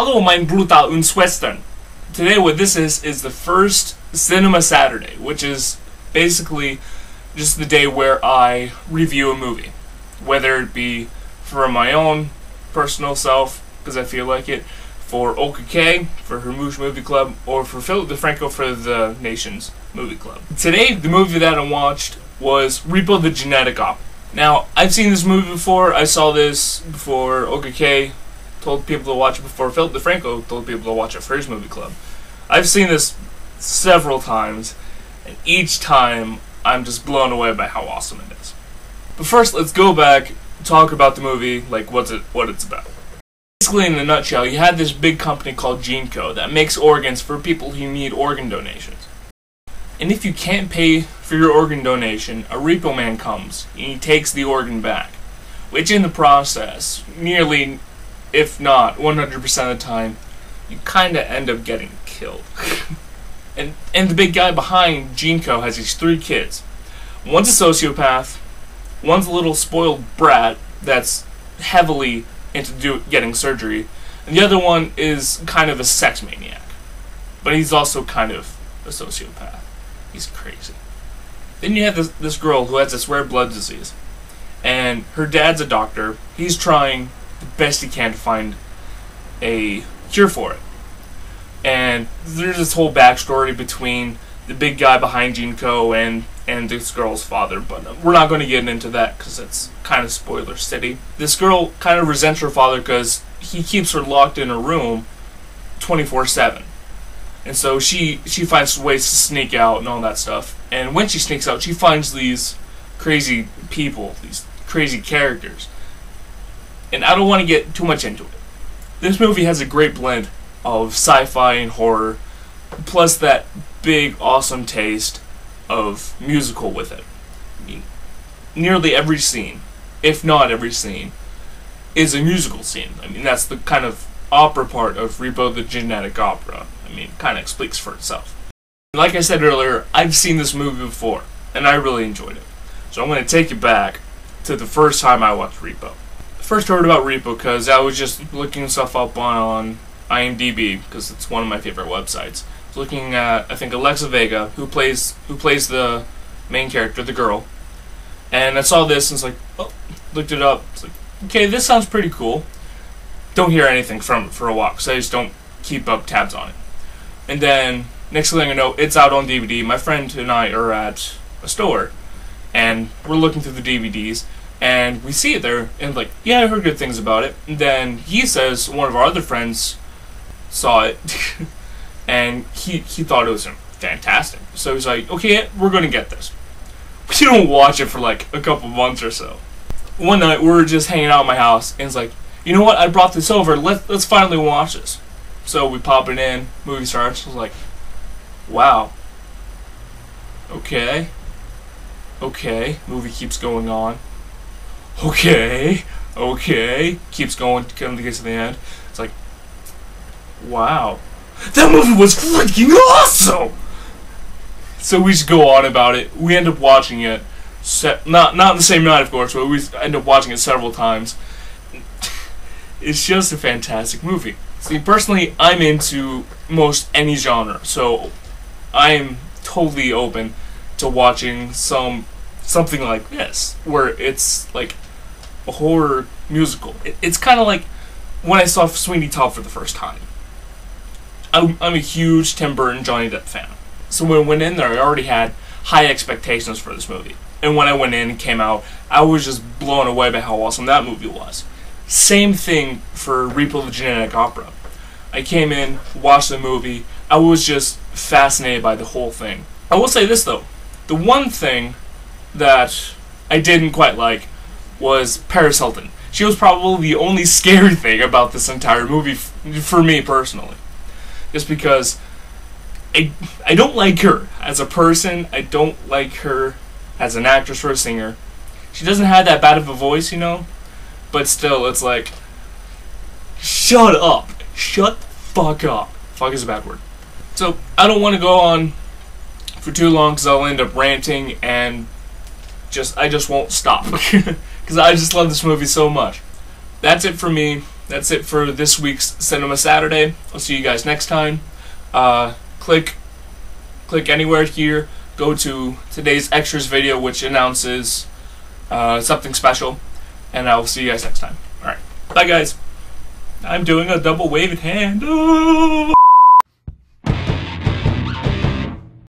Hallo mein Bruder und Schwestern. Today what this is the first Cinema Saturday, which is basically just the day where I review a movie. Whether it be for my own personal self, because I feel like it, for Olga Kay, for her Moosh Movie Club, or for Philip DeFranco for the Nation's Movie Club. Today, the movie that I watched was Repo the Genetic Op. Now, I've seen this movie before. I saw this before Olga Kay told people to watch it, before Philip DeFranco told people to watch it for his movie club. I've seen this several times, and each time I'm just blown away by how awesome it is. But first, let's go back, talk about the movie, like what it's about. Basically, in a nutshell, you had this big company called GeneCo that makes organs for people who need organ donations. And if you can't pay for your organ donation, a repo man comes and he takes the organ back, which in the process, nearly, if not 100% of the time, you kinda end up getting killed. and the big guy behind GeneCo has these 3 kids. One's a sociopath, one's a little spoiled brat that's heavily into getting surgery, and the other one is kind of a sex maniac. But he's also kind of a sociopath. He's crazy. Then you have this girl who has this rare blood disease, and her dad's a doctor. He's trying the best he can to find a cure for it. And there's this whole backstory between the big guy behind GeneCo and this girl's father, but we're not going to get into that because it's kind of spoiler city. This girl kind of resents her father because he keeps her locked in a room 24/7. And so she finds ways to sneak out and all that stuff. And when she sneaks out, she finds these crazy people, these crazy characters. And I don't want to get too much into it. This movie has a great blend of sci-fi and horror, plus that big, awesome taste of musical with it. I mean, nearly every scene, if not every scene, is a musical scene. I mean, that's the kind of opera part of Repo the Genetic Opera. I mean, it kind of speaks for itself. Like I said earlier, I've seen this movie before, and I really enjoyed it. So I'm going to take you back to the first time I watched Repo. First heard about Repo because I was just looking stuff up on IMDb, because it's one of my favorite websites. I was looking at, I think, Alexa Vega, who plays the main character, the girl, and I saw this and was like, oh, looked it up. It's like, okay, this sounds pretty cool. Don't hear anything from it for a while because I just don't keep up tabs on it. And then next thing I know, it's out on DVD. My friend and I are at a store, and we're looking through the DVDs. And we see it there, and like, yeah, I heard good things about it. And then he says one of our other friends saw it, and he thought it was fantastic. So he's like, okay, we're gonna get this. We don't watch it for like a couple months or so. One night, we were just hanging out at my house, and it's like, you know what, I brought this over, let's finally watch this. So we pop it in, movie starts, I was like, wow. Okay, movie keeps going on. Okay, keeps going to get to the end. It's like, wow, that movie was freaking awesome! So we just go on about it. We end up watching it, not the same night, of course, but we end up watching it several times. It's just a fantastic movie. See, personally, I'm into most any genre, so I'm totally open to watching something like this, where it's like a horror musical. It's kind of like when I saw Sweeney Todd for the first time. I'm a huge Tim Burton, Johnny Depp fan. So when I went in there, I already had high expectations for this movie. And when I went in and came out, I was just blown away by how awesome that movie was. Same thing for Repo the Genetic Opera. I came in, watched the movie, I was just fascinated by the whole thing. I will say this though, the one thing that I didn't quite like was Paris Hilton. She was probably the only scary thing about this entire movie for me personally. Just because I don't like her as a person, I don't like her as an actress or a singer. She doesn't have that bad of a voice, you know, but still, it's like, shut up. Shut the fuck up. Fuck is a bad word. So, I don't want to go on for too long because I'll end up ranting and I just won't stop because I just love this movie so much. That's it for me. that's it for this week's Cinema Saturday. I'll see you guys next time. Click anywhere here. Go to today's extras video, which announces something special, and I'll see you guys next time. Alright, bye guys. I'm doing a double waved hand. Ooh.